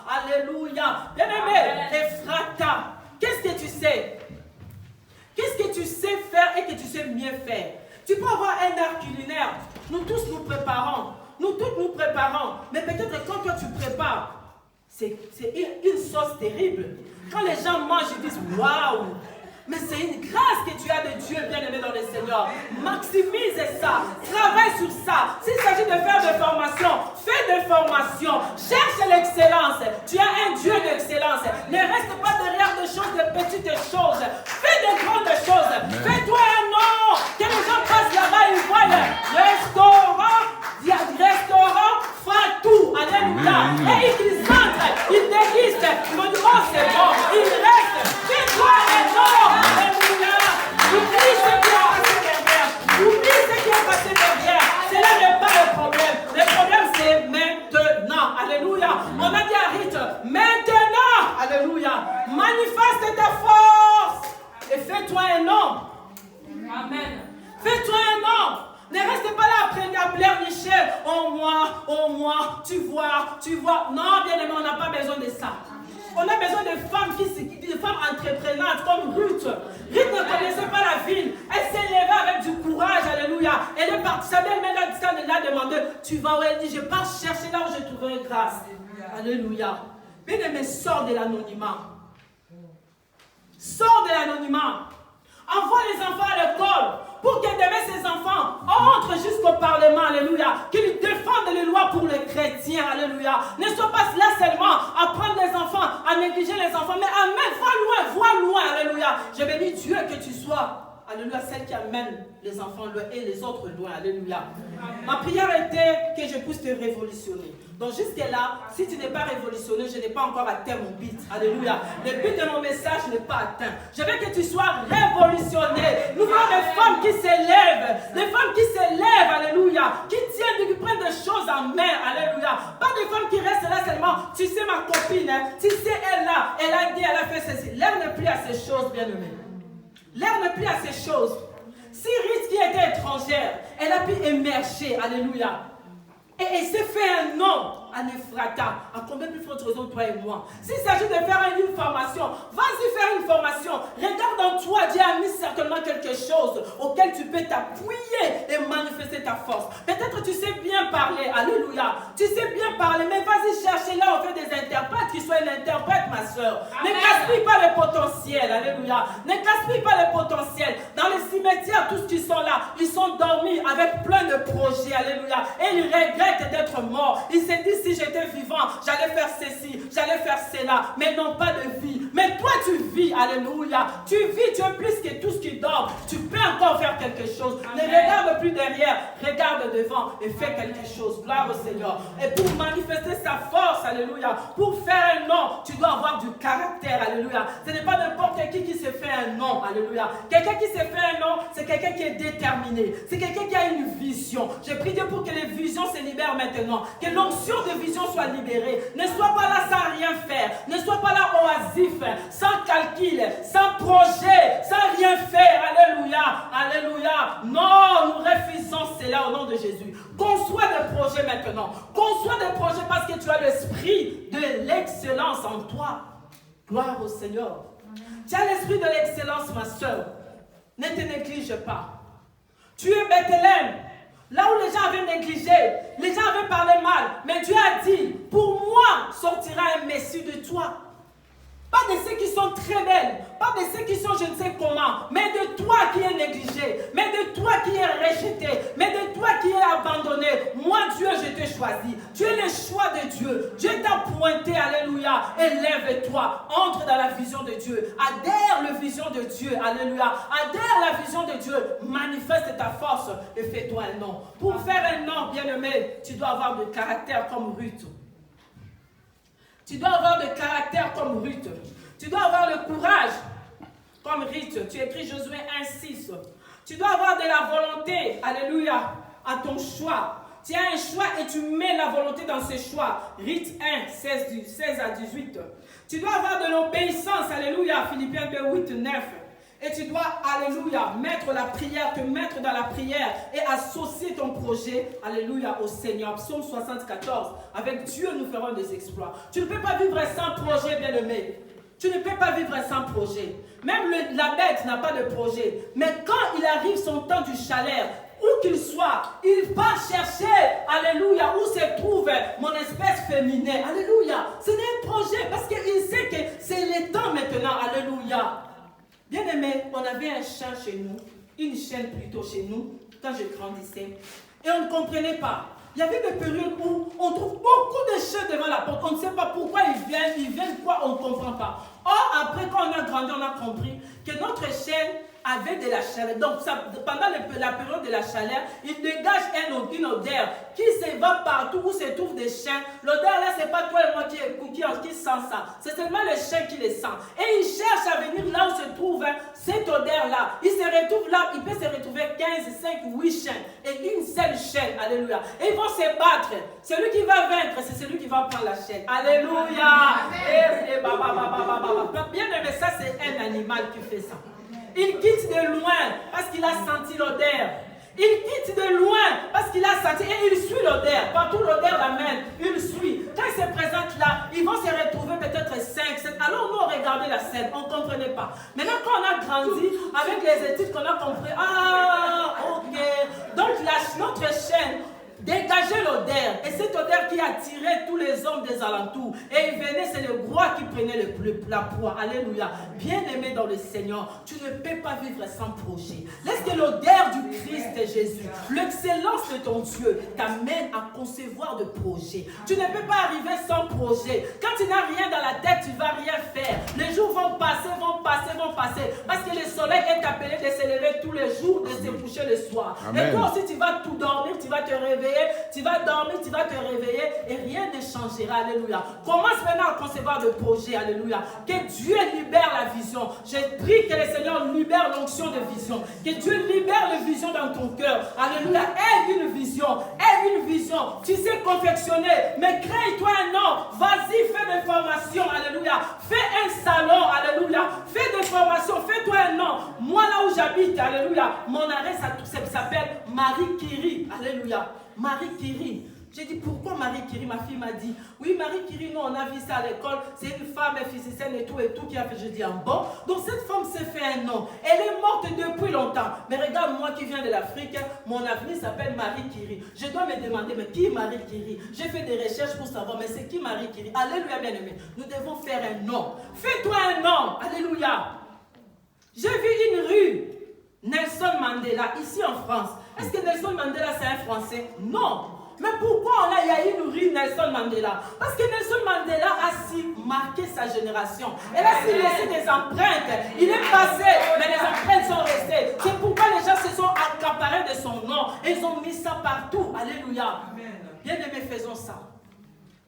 Alléluia. Bien-aimé, Ephrata, qu'est-ce que tu sais? Qu'est-ce que tu sais faire et que tu sais mieux faire? Tu peux avoir un art culinaire. Nous tous nous préparons. Nous tous nous préparons. Mais peut-être quand toi tu prépares, c'est une sauce terrible. Quand les gens mangent, ils disent waouh! Mais c'est une grâce que tu as de Dieu bien-aimé dans le Seigneur. Maximise ça. Travaille sur ça. S'il s'agit de faire des formations, fais des formations. Cherche l'excellence. Tu as un Dieu d'excellence. Ne reste pas derrière des choses, de petites choses. Fais de grandes choses. Fais-toi un nom. Que les gens passent là-bas, ils voient restaurant, Fatou. Alléluia. Et ils entrent, ils dégustent. Ils vont dire, oh c'est bon. Ils restent. Fais-toi un nom. Alléluia. Oublie ce qui est passé derrière. Oublie ce qui est passé derrière. Cela n'est pas le problème. Le problème c'est maintenant. Alléluia. On a dit à Rite, maintenant. Alléluia. Manifeste ta force. Et fais-toi un nom. Amen. Fais-toi un nom. Ne reste pas là après à pleurnicher. Oh moi, tu vois. Non, bien aimé, on n'a pas besoin de ça. On a besoin de femmes des femmes entreprenantes comme Ruth. Ruth ne connaissait pas la ville. Elle s'est levée avec du courage, alléluia. Elle est partie. Sa belle-mère l'a demandé, tu vas où? Elle dit, je pars chercher là où je trouverai grâce. Alléluia. Bien aimé, sors de l'anonymat. Sors de l'anonymat. Envoie les enfants à l'école pour que demain ces enfants entrent jusqu'au Parlement, alléluia, qu'ils défendent les lois pour les chrétiens, alléluia. Ne sois pas là seulement à prendre les enfants, à négliger les enfants, mais amène, vois loin, alléluia. Je bénis Dieu que tu sois, alléluia, celle qui amène les enfants loin et les autres loin, alléluia. Ma prière était que je puisse te révolutionner. Donc jusque-là, si tu n'es pas révolutionné, je n'ai pas encore atteint mon but. Alléluia. Le but de mon message n'est pas atteint. Je veux que tu sois révolutionné. Nous voulons des femmes qui s'élèvent. Des femmes qui s'élèvent, alléluia. Qui tiennent, qui prennent des choses en main, alléluia. Pas des femmes qui restent là seulement. Tu sais ma copine, hein, tu sais elle là, elle a dit, elle a fait ceci. L'air n'est plus à ces choses, bien aimé. L'air n'est plus à ces choses. Si Ruth qui était étrangère, elle a pu émerger, alléluia. Et elle s'est fait un nom à Ephrata. À combien plus forte raison toi et moi? S'il s'agit de faire une formation, vas-y faire une formation. Regarde en toi, Dieu a mis certainement quelque chose auquel tu peux t'appuyer et manifester ta force. Peut-être tu sais bien parler, alléluia. Tu sais bien parler, mais vas-y chercher là, on fait des interprètes qui soient une interprète, ma soeur. Ne gaspille pas le potentiel, alléluia. Ne gaspille pas le potentiel. Dans les cimetières, tous qui sont là, ils sont dormis avec plein de projets, alléluia. Et ils regrettent d'être morts. Ils se disent, si j'étais vivant, j'allais faire ceci, j'allais faire cela, mais non pas de vie. Mais toi tu vis, alléluia. Tu vis, tu es plus que tout ce qui dort. Tu peux encore faire quelque chose. Amen. Ne regarde plus derrière, regarde devant et fais quelque chose. Gloire au Seigneur. Et pour manifester sa force, alléluia, pour faire un nom, tu dois avoir du caractère, alléluia. Ce n'est pas n'importe qui se fait un nom, alléluia. Quelqu'un qui se fait un nom, c'est quelqu'un qui est déterminé. C'est quelqu'un qui a une vision. J'ai prié pour que les visions se libèrent maintenant. Que l'onction de vision soit libérée. Ne sois pas là sans rien faire. Ne sois pas là oisif, sans calcul, sans projet, sans rien faire. Alléluia. Alléluia. Non, nous refusons cela au nom de Jésus. Conçois des projets maintenant. Conçois des projets parce que tu as l'esprit de l'excellence en toi. Gloire au Seigneur. Tu as l'esprit de l'excellence, ma soeur. Ne te néglige pas. Tu es Bethléem. Là où les gens avaient négligé, les gens avaient parlé mal, mais Dieu a dit, pour moi sortira un Messie de toi. Pas Pas de ceux qui sont très belles, pas de ceux qui sont je ne sais comment, mais de toi qui es négligé, mais de toi qui es rejeté, mais de toi qui es abandonné. Moi, Dieu, je t'ai choisi. Tu es le choix de Dieu. Dieu t'a pointé, alléluia. Élève-toi, entre dans la vision de Dieu. Adhère la vision de Dieu, alléluia. Adhère la vision de Dieu. Manifeste ta force et fais-toi un nom. Pour faire un nom, bien-aimé, tu dois avoir de caractère comme Ruth. Tu dois avoir de caractère comme Ruth. Tu dois avoir le courage comme Ruth. Tu écris Josué 1,6. Tu dois avoir de la volonté, alléluia, à ton choix. Tu as un choix et tu mets la volonté dans ce choix. Ruth 1, 16 à 18. Tu dois avoir de l'obéissance, alléluia, Philippiens 2, 8, 9. Et tu dois, alléluia, mettre la prière, te mettre dans la prière et associer ton projet, alléluia, au Seigneur. Psaume 74. Avec Dieu, nous ferons des exploits. Tu ne peux pas vivre sans projet, bien-aimé. Tu ne peux pas vivre sans projet. Même la bête n'a pas de projet. Mais quand il arrive son temps du chaleur, où qu'il soit, il va chercher, alléluia, où se trouve mon espèce féminine. Alléluia. Ce n'est un projet parce qu'il sait que c'est le temps maintenant. Alléluia. Bien aimé, on avait un chien chez nous, une chienne plutôt chez nous, quand je grandissais. Et on ne comprenait pas. Il y avait des périodes où on trouve beaucoup de chiens devant la porte. On ne sait pas pourquoi ils viennent quoi, on ne comprend pas. Or, après, quand on a grandi, on a compris que notre chien avait de la chaleur. Donc, pendant la période de la chaleur, il dégage une odeur qui se va partout où se trouvent des chiens. L'odeur là, ce n'est pas toi et moi qui sent ça. C'est seulement le chien qui les sent. Et il cherche à venir là où se trouve cette odeur-là. Il se retrouve là, il peut se retrouver 15, 5, 8 chiens. Et une seule chienne, alléluia. Et ils vont se battre. Celui qui va vaincre, c'est celui qui va prendre la chienne. Alléluia. Bien aimé, ça c'est un animal qui fait ça. Il quitte de loin parce qu'il a senti l'odeur. Il quitte de loin parce qu'il a senti et il suit l'odeur. Partout l'odeur l'amène, il suit. Quand il se présente là, ils vont se retrouver peut-être 5, 7. Alors nous on regardait la scène, on ne comprenait pas. Maintenant quand on a grandi, avec les études qu'on a compris, ah ok. Donc notre chaîne dégageait l'odeur. Et cette odeur qui attirait tous les hommes des alentours. Et il venait, c'est le roi qui prenait la proie. Alléluia. Bien-aimé dans le Seigneur, tu ne peux pas vivre sans projet. Laisse que l'odeur du Christ Jésus, l'excellence de ton Dieu t'amène à concevoir de projets. Tu ne peux pas arriver sans projet. Quand tu n'as rien dans la tête, tu ne vas rien faire. Les jours vont passer, vont passer, vont passer. Parce que le soleil est appelé de se lever tous les jours, de se coucher le soir. Amen. Et toi aussi, tu vas tout dormir, tu vas te réveiller. Tu vas dormir, tu vas te réveiller et rien ne changera. Alléluia. Commence maintenant à concevoir de projets. Alléluia. Que Dieu libère la vision. Je prie que le Seigneur libère l'onction de vision. Que Dieu libère la vision dans ton cœur. Alléluia. Aie une vision. Aie une vision. Tu sais confectionner, mais crée-toi un nom. Vas-y, fais des formations. Alléluia. Fais un salon. Alléluia. Fais des formations. Fais-toi un nom. Moi, là où j'habite, alléluia, mon arrêt s'appelle Marie Curie. Alléluia. Marie Curie. J'ai dit, pourquoi Marie Curie? Ma fille m'a dit, oui, Marie Curie, nous, on a vu ça à l'école. C'est une femme physicienne et tout qui a fait. Je dis, ah bon? Donc, cette femme s'est fait un nom. Elle est morte depuis longtemps. Mais regarde, moi qui viens de l'Afrique, mon avenir s'appelle Marie Curie. Je dois me demander, mais qui est Marie Curie? J'ai fait des recherches pour savoir, mais c'est qui Marie Curie? Alléluia, bien-aimé. Nous devons faire un nom. Fais-toi un nom. Alléluia. J'ai vu une rue, Nelson Mandela, ici en France. Est-ce que Nelson Mandela, c'est un Français? Non. Mais pourquoi il y a une rue Nelson Mandela? Parce que Nelson Mandela a si marqué sa génération. Elle a si laissé des empreintes. Il est passé, mais les empreintes sont restées. C'est pourquoi les gens se sont accaparés de son nom. Et ils ont mis ça partout. Alléluia. Bien-aimés, faisons ça.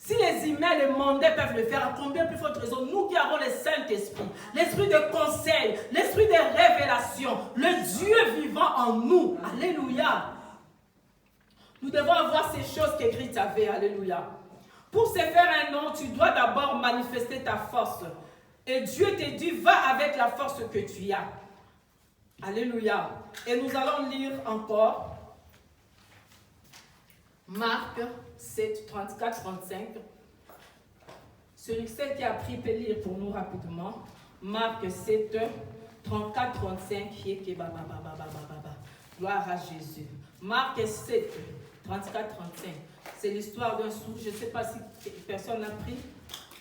Si les humains, les mondains peuvent le faire, à combien plus forte raison, nous qui avons le Saint-Esprit, l'esprit de conseil, l'esprit de révélation, le Dieu vivant en nous. Alléluia. Nous devons avoir ces choses qu'Écrit avait. Alléluia. Pour se faire un nom, tu dois d'abord manifester ta force. Et Dieu te dit, va avec la force que tu as. Alléluia. Et nous allons lire encore Marc 7, 34, 35. Celui qui a pris peut lire pour nous rapidement. Marc 7, 34, 35. Gloire à Jésus. Marc 7, 34, 35. C'est l'histoire d'un sou. Je ne sais pas si personne n'a pris.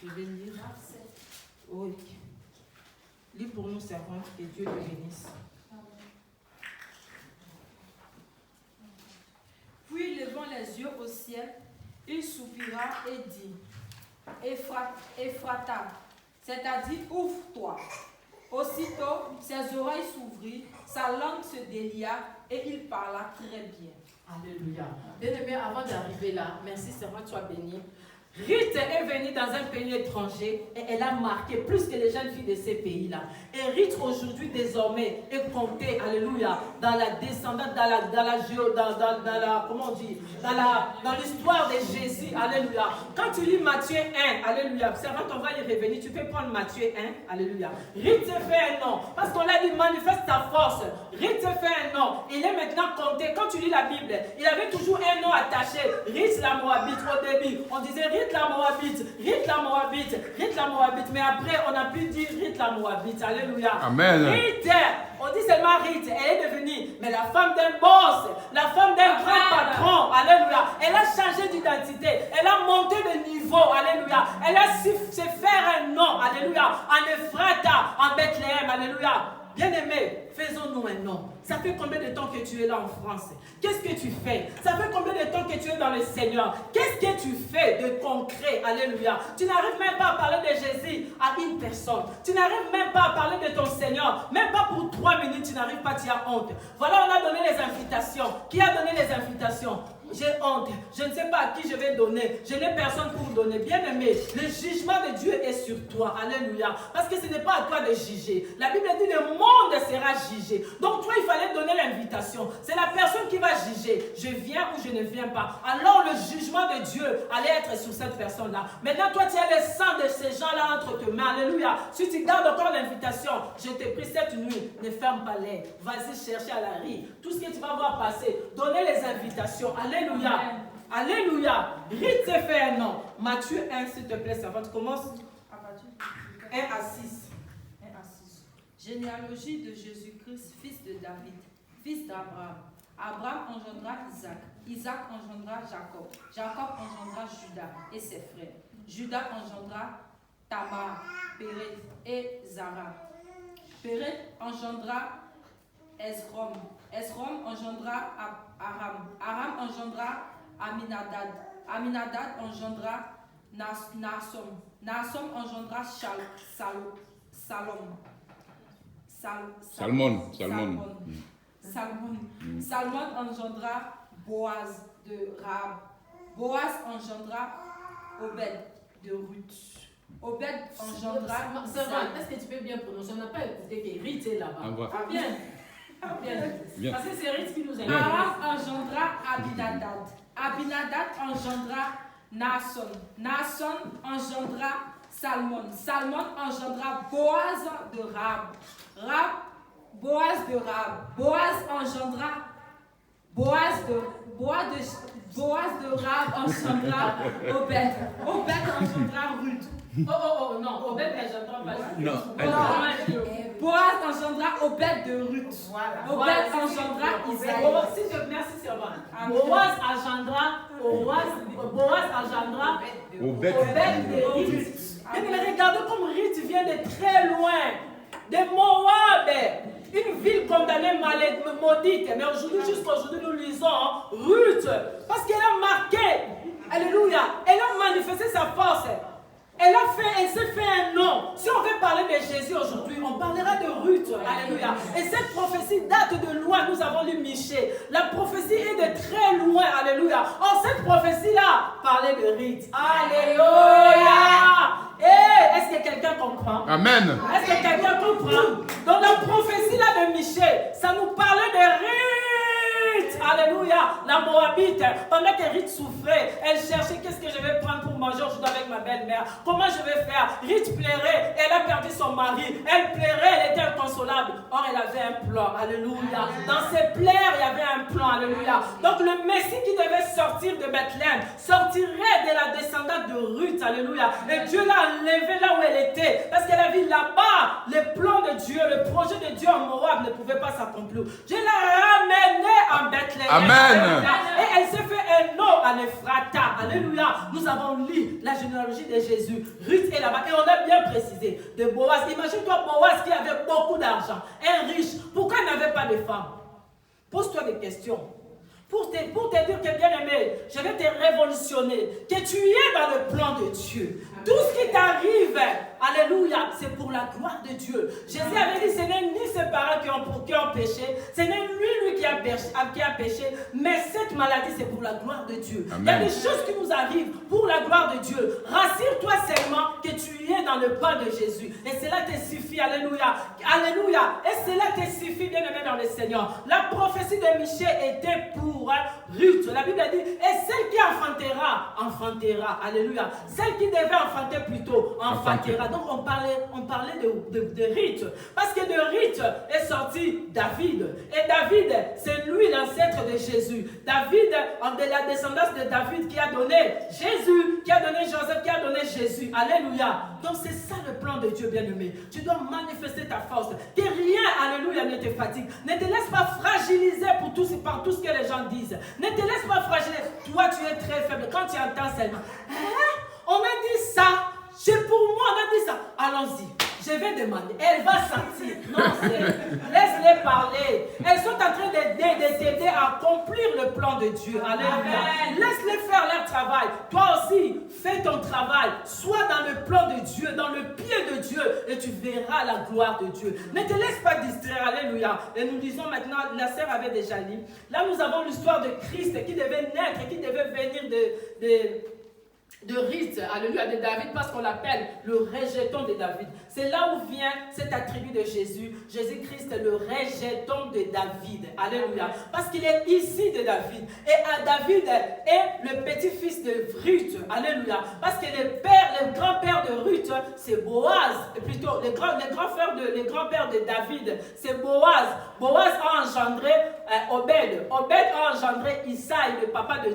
Je vais lire. Oui. Lis pour nous, servante, et Dieu te bénisse. Puis, levant les yeux au ciel, il soupira et dit, Ephrata, c'est-à-dire ouvre-toi. Aussitôt, ses oreilles s'ouvrirent, sa langue se délia et il parla très bien. Alléluia. Bien-aimé, avant d'arriver là, merci Seigneur, tu sois béni. Ruth est venue dans un pays étranger et elle a marqué plus que les jeunes filles de ces pays-là. Et Ruth aujourd'hui désormais est comptée, alléluia, dans la descendante, dans l'histoire de Jésus, alléluia. Quand tu lis Matthieu 1, alléluia, servant, on va y revenir, tu peux prendre Matthieu 1, alléluia. Ruth s'est fait un nom, parce qu'on l'a dit, manifeste ta force. Ruth s'est fait un nom, il est maintenant compté. Quand tu lis la Bible, il avait toujours un nom attaché. Ruth la Moabite, au début, on disait Ruth la Moabite, Ruth la Moabite, Ruth la Moabite, mais après on a pu dire Ruth la Moabite, alléluia. Amen. Ruth, on dit seulement Ruth, elle est devenue, mais la femme d'un boss, la femme d'un grand patron, alléluia. Elle a changé d'identité, elle a monté de niveau, alléluia. Elle a su se faire un nom, alléluia, en Ephrata, en Bethléem, alléluia. Bien-aimé, faisons-nous un nom. Ça fait combien de temps que tu es là en France? Qu'est-ce que tu fais? Ça fait combien de temps que tu es dans le Seigneur? Qu'est-ce que tu fais de concret? Alléluia. Tu n'arrives même pas à parler de Jésus à une personne. Tu n'arrives même pas à parler de ton Seigneur. Même pas pour 3 minutes, tu n'arrives pas, tu as honte. Voilà, on a donné les invitations. Qui a donné les invitations? J'ai honte, je ne sais pas à qui je vais donner, je n'ai personne pour donner. Bien aimé, le jugement de Dieu est sur toi, alléluia, parce que ce n'est pas à toi de juger. La Bible dit le monde sera jugé. Donc toi il fallait donner l'invitation, c'est la personne qui va juger, je viens ou je ne viens pas. Alors le jugement de Dieu allait être sur cette personne-là. Maintenant toi tu as le sang de ces gens-là entre tes mains, alléluia. Si tu gardes encore l'invitation, je te prie cette nuit, ne ferme pas les, vas-y chercher à la rue, tout ce que tu vas voir passer, donner les invitations, alléluia. Alléluia. Alléluia. Ruth s'est fait un nom. Matthieu 1, s'il te plaît, servante, commence. 1 à 6. 1 à 6. Généalogie de Jésus-Christ, fils de David, fils d'Abraham. Abraham engendra Isaac. Isaac engendra Jacob. Jacob engendra Judas et ses frères. Judas engendra Tamar, Pérez et Zara. Pérez engendra Esrom. Esrom engendra Aram. Aram engendra Aminadad. Aminadad engendra Naasson. Naasson engendra Salmon engendra Boaz de Rahab. Boaz engendra Obed de Ruth. Obed engendra... Est-ce que tu peux bien prononcer? On n'a pas écouté que Ruth est là-bas. Ah, bien. Bien. Parce que c'est Ruth qui nous a dit. Aram engendra Abinadad. Abinadad engendra Naasson. Naasson engendra Salmon. Salmon engendra Boaz de Rahab. Boaz de Rahab. Boaz engendra Rahab engendra Obed. Obed engendra Ruth. Non, Obed engendra pas. Non. Boaz engendra Obed de Ruth. Voilà. Obed engendra Isaïe. Merci, servant. Boaz engendra Obed de Ruth. Mais regardez comme Ruth vient de très loin, de Moab. Une ville condamnée, maudite. Mais aujourd'hui, jusqu'à aujourd'hui, nous lisons Ruth. Parce qu'elle a marqué, alléluia, elle a manifesté sa force. Elle s'est fait un nom. Si on veut parler de Jésus aujourd'hui, on parlera de Ruth. Alléluia. Et cette prophétie date de loin. Nous avons lu Michée. La prophétie est de très loin. Alléluia. Or, cette prophétie-là parlait de Ruth. Alléluia. Est-ce que quelqu'un comprend? Amen. Est-ce que quelqu'un comprend? Dans la prophétie-là de Michée, ça nous parlait de Ruth. Alléluia. La Moabite. Pendant que Ruth souffrait, elle cherchait qu'est-ce que je vais prendre pour manger aujourd'hui avec ma belle-mère. Comment je vais faire? Ruth plairait, elle a perdu son mari, elle plairait, elle était inconsolable. Or, elle avait un plan, alléluia. Dans ses plaies, il y avait un plan, alléluia. Donc, le Messie qui devait sortir de Bethléem sortirait de la descendante de Ruth, alléluia. Et Dieu l'a enlevé là où elle était, parce qu'elle a vu là-bas le plan de Dieu, le projet de Dieu en Moab ne pouvait pas s'accomplir. Dieu l'a ramené en Bethléem. Bethléem. Amen. Et elle s'est fait un nom à Ephrata. Alléluia. Nous avons lu la généalogie de Jésus. Ruth est là-bas et on a bien précisé de Boaz. Imagine-toi Boaz qui avait beaucoup d'argent, un riche. Pourquoi il n'avait pas de femme? Pose-toi des questions. Pour te dire que bien aimé, je vais te révolutionner, que tu es dans le plan de Dieu. Tout ce qui t'arrive, alléluia, c'est pour la gloire de Dieu. Jésus avait dit, ce n'est ni ses parents qui ont péché, ce n'est lui qui a péché, mais cette maladie, c'est pour la gloire de Dieu. Amen. Il y a des choses qui nous arrivent pour la gloire de Dieu. Rassure-toi seulement que tu es dans le pas de Jésus. Et cela te suffit, alléluia. Alléluia. Et cela te suffit, bien aimé dans le Seigneur. La prophétie de Michée était pour Ruth. La Bible dit, et celle qui enfantera. Alléluia. Celle qui devait enfanter plutôt, enfantera. Donc on parlait de Ruth. Parce que de Ruth est sorti David. Et David, c'est lui l'ancêtre de Jésus. David, de la descendance de David qui a donné Jésus, qui a donné Joseph, qui a donné Jésus. Alléluia. Donc c'est ça le plan de Dieu, bien-aimé. Tu dois manifester ta force. Que rien, alléluia, ne te fatigue. Ne te laisse pas fragiliser par tout ce que les gens disent. Ne te laisse pas fragiliser. Toi, tu es très faible. Quand tu entends seulement, on a dit ça. C'est pour moi, on a dit ça. Allons-y. Je vais demander. Elle va sortir. Non, laisse-les parler. Elles sont en train d'aider à accomplir le plan de Dieu. Alléluia. Laisse-les faire leur travail. Toi aussi, fais ton travail. Sois dans le plan de Dieu, dans le pied de Dieu, et tu verras la gloire de Dieu. Ne te laisse pas distraire. Alléluia. Et nous disons maintenant, la sœur avait déjà lu. Là, nous avons l'histoire de Christ qui devait naître, qui devait venir de Ruth, alléluia, de David, parce qu'on l'appelle le rejeton de David. C'est là où vient cet attribut de Jésus. Jésus-Christ est le rejeton de David. Alléluia. Parce qu'il est ici de David. Et David est le petit-fils de Ruth. Alléluia. Parce que le grand-père de Ruth, c'est Boaz. Plutôt, le grand-père de David, c'est Boaz. Boaz a engendré Obed. Obed a engendré Isaïe, le papa de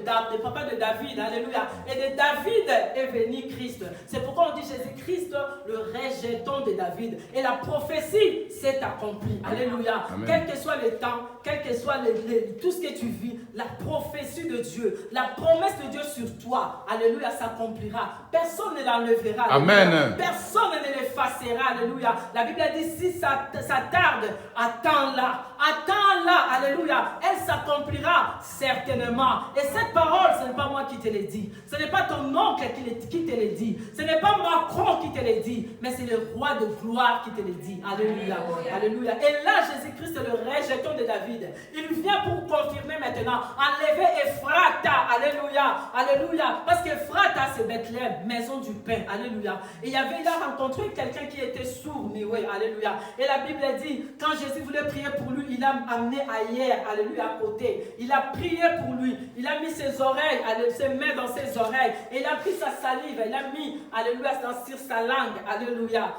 David. Alléluia. Et de David est venu Christ. C'est pourquoi on dit Jésus-Christ, le rejeton de David. Et la prophétie s'est accomplie. Alléluia. Amen. Quel que soit le temps, quel que soit tout ce que tu vis, la prophétie de Dieu, la promesse de Dieu sur toi, alléluia, s'accomplira. Personne ne l'enlèvera. Amen. Personne ne l'effacera. Alléluia. La Bible dit, si ça tarde, attends-la, alléluia. Elle s'accomplira certainement. Et cette parole, ce n'est pas moi qui te l'ai dit. Ce n'est pas ton oncle qui te l'a dit. Ce n'est pas Macron qui te l'a dit. Mais c'est le roi de gloire qui te l'a dit. Alléluia. Alléluia. Et là, Jésus-Christ est le rejeton de David. Il vient pour confirmer maintenant. Enlever Ephrata. Alléluia. Alléluia. Parce qu'Ephrata, c'est Bethléem, maison du pain. Alléluia. Et il a rencontré quelqu'un qui était sourd, mais oui. Alléluia. Et la Bible dit, quand Jésus voulait prier pour lui, il l'a amené ailleurs. Alléluia. À côté. Il a prié pour lui. Il a mis ses oreilles, ses mains dans ses oreilles. Et il a pris sa salive. Il a mis, alléluia, sur sa langue. Alléluia.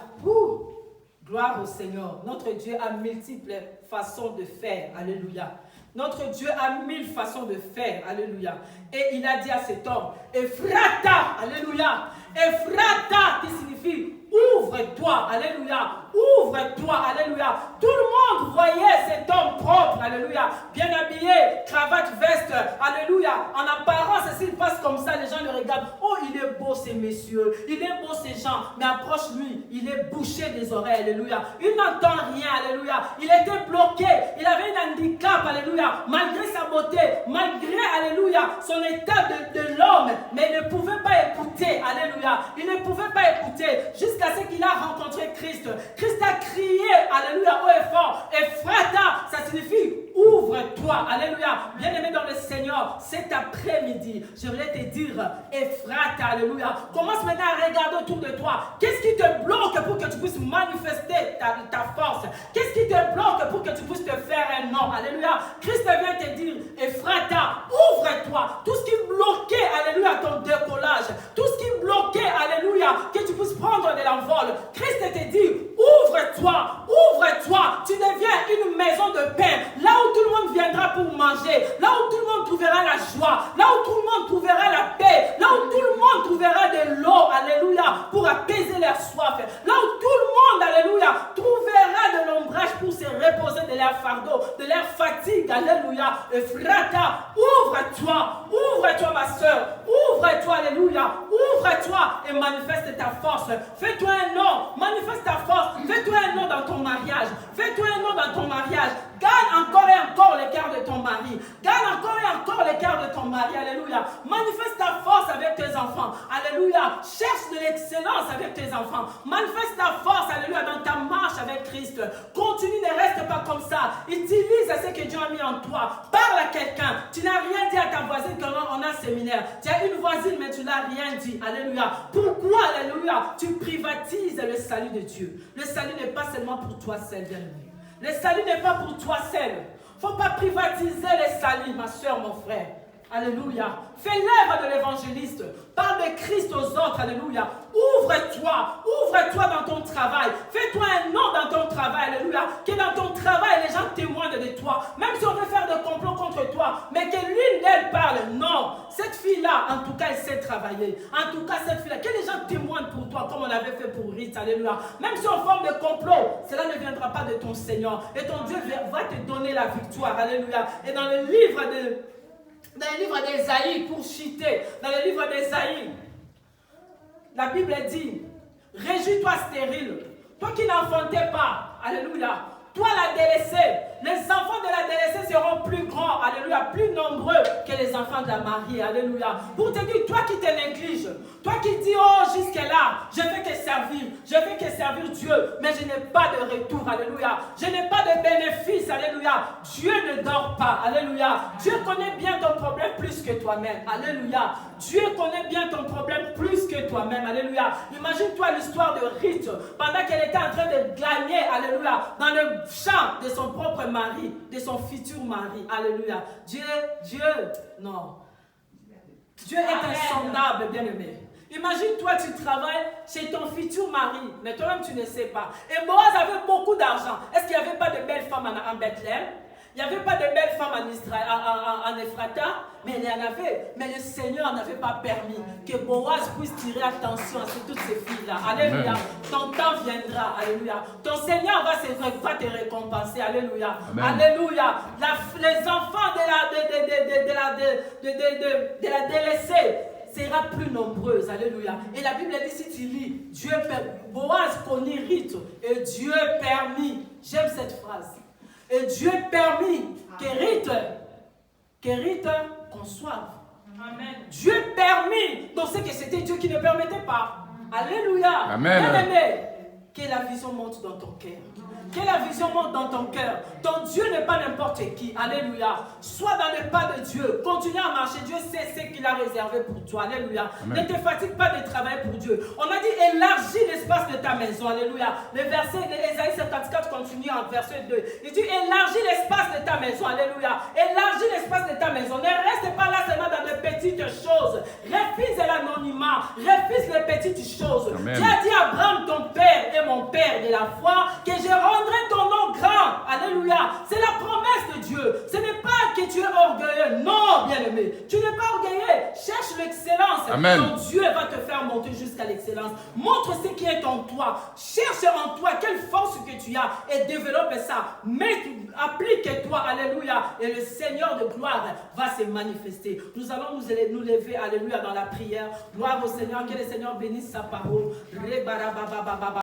Gloire au Seigneur. Notre Dieu a multiples façons de faire. Alléluia. Notre Dieu a 1000 façons de faire. Alléluia. Et il a dit à cet homme, Ephrata. Alléluia. Ephrata qui signifie ouvre-toi. Alléluia. Ouvre-toi. Alléluia. Tout le monde voyait cet homme propre. Alléluia. Bien habillé, cravate, veste. Alléluia. En apparence, s'il passe comme ça, les gens le regardent. Oh, il est beau ces messieurs. Il est beau ces gens. Mais approche-lui. Il est bouché des oreilles. Alléluia. Il n'entend rien. Alléluia. Il était bloqué. Il avait un handicap. Alléluia. Malgré sa beauté, malgré, alléluia, son état de l'homme, mais il ne pouvait pas écouter. Alléluia. Il ne pouvait pas écouter jusqu'à ce qu'il a rencontré Christ. Christ a crié, alléluia, haut et fort. Ephrata, ça signifie ouvre-toi. Alléluia. Bien-aimé dans le Seigneur, cet après-midi, je voulais te dire, Ephrata, alléluia. Commence maintenant à regarder autour de toi. Qu'est-ce qui te bloque pour que tu puisses manifester ta force? Qu'est-ce qui te bloque pour que tu puisses te faire un nom? Alléluia. Christ vient te dire, Ephrata, ouvre-toi. Tout ce qui bloquait, alléluia, ton décollage, tout ce qui bloquait, alléluia, que tu puisses prendre de l'envol. Christ te dit, ouvre-toi, ouvre-toi. Tu deviens une maison de pain. Là où tout le monde viendra pour manger, là où tout le monde trouvera la joie, là où tout le monde trouvera la paix, là où tout le monde trouvera de l'eau, alléluia, pour apaiser leur soif, là où tout le monde, alléluia, trouvera de l'ombrage pour se reposer de leur fardeau, de leur fatigue, alléluia. alléluia. Ephrata, ouvre-toi ma soeur, ouvre-toi, alléluia, ouvre-toi et manifeste ta force. Fais-toi un nom, manifeste ta force, fais-toi un nom dans ton mariage, fais-toi un nom dans ton mariage. Gagne encore et encore le cœur de ton mari. Gagne encore et encore le cœur de ton mari. Alléluia. Manifeste ta force avec tes enfants. Alléluia. Cherche de l'excellence avec tes enfants. Manifeste ta force, alléluia, dans ta marche avec Christ. Continue, ne reste pas comme ça. Utilise ce que Dieu a mis en toi. Parle à quelqu'un. Tu n'as rien dit à ta voisine quand on a un séminaire. Tu as une voisine, mais tu n'as rien dit. Alléluia. Pourquoi, alléluia, tu privatises le salut de Dieu? Le salut n'est pas seulement pour toi seul, bien-aimé. Le salut n'est pas pour toi seul. Il ne faut pas privatiser le salut, ma soeur, mon frère. Alléluia. Fais l'œuvre de l'évangéliste. Parle de Christ aux autres. Alléluia. Ouvre-toi dans ton travail. Fais-toi un nom dans ton travail. Alléluia. Que dans ton travail, les gens témoignent de toi. Même si on veut faire des complots contre toi, mais que l'une d'elles parle. Non. Cette fille-là, en tout cas, elle sait travailler. En tout cas, cette fille-là, que les gens témoignent pour toi, comme on avait fait pour Rite. Alléluia. Même si on forme des complots, cela ne viendra pas de ton Seigneur. Et ton Dieu va te donner la victoire. Alléluia. Et dans le livre d'Ésaïe, pour citer, dans le livre d'Ésaïe, la Bible dit, réjouis-toi stérile, toi qui n'enfantais pas, alléluia, toi la délaissée, les enfants de la délaissée seront plus grands, alléluia, plus nombreux que les enfants de la mariée, alléluia. Pour te dire, toi qui te négliges, toi qui dis, oh, jusque-là, je fais que servir Dieu, mais je n'ai pas de retour, alléluia. Je n'ai pas de bénéfice, alléluia. Dieu ne dort pas, alléluia. Dieu connaît bien ton problème plus que toi-même, alléluia. Dieu connaît bien ton problème plus que toi-même, alléluia. Imagine-toi l'histoire de Rite, pendant qu'elle était en train de gagner, alléluia, dans le champ de son propre mari, de son futur mari, alléluia. Dieu, non. Dieu est insondable, bien-aimé. Imagine-toi, tu travailles chez ton futur mari, mais toi-même tu ne sais pas. Et Boaz avait beaucoup d'argent. Est-ce qu'il n'y avait pas de belles femmes en Bethléem? Il n'y avait pas de belles femmes en Ephrata, mais il y en avait. Mais le Seigneur n'avait pas permis que Boaz puisse tirer attention à toutes ces filles-là. Alléluia. Ton temps viendra. Alléluia. Ton Seigneur va te récompenser. Alléluia. Amen. Alléluia. Les enfants de la délaissée sera plus nombreuse, alléluia. Et la Bible dit, si tu lis, Boaz connaît Rite, et Dieu permit, j'aime cette phrase, et Dieu permit que Rite conçoive. Amen. Dieu permit, donc c'est que c'était Dieu qui ne permettait pas. Alléluia. Amen. Bien-aimé, que la vision monte dans ton cœur. Que la vision monte dans ton cœur. Ton Dieu n'est pas n'importe qui. Alléluia. Sois dans le pas de Dieu. Continue à marcher. Dieu sait ce qu'il a réservé pour toi. Alléluia. Amen. Ne te fatigue pas de travailler pour Dieu. On a dit élargis l'espace de ta maison. Alléluia. Le verset d'Ésaïe 54 continue en verset 2. Il dit élargis l'espace de ta maison. Alléluia. Élargis l'espace de ta maison. Ne reste pas là seulement dans de petites choses. Refuse l'anonymat. Refuse les petites choses. Amen. Dieu a dit à Abraham, ton père et mon père de la foi, que je rendrai ton nom grand. Alléluia. C'est la promesse de Dieu. Ce n'est pas que tu es orgueilleux. Non, bien-aimé. Tu n'es pas orgueilleux. Cherche l'excellence. Amen. Ton Dieu va te faire monter jusqu'à l'excellence. Montre ce qui est en toi. Cherche en toi quelle force que tu as et développe ça. Applique-toi. Alléluia. Et le Seigneur de gloire va se manifester. Nous allons nous lever. Alléluia. Dans la prière. Gloire au Seigneur. Que le Seigneur bénisse sa parole.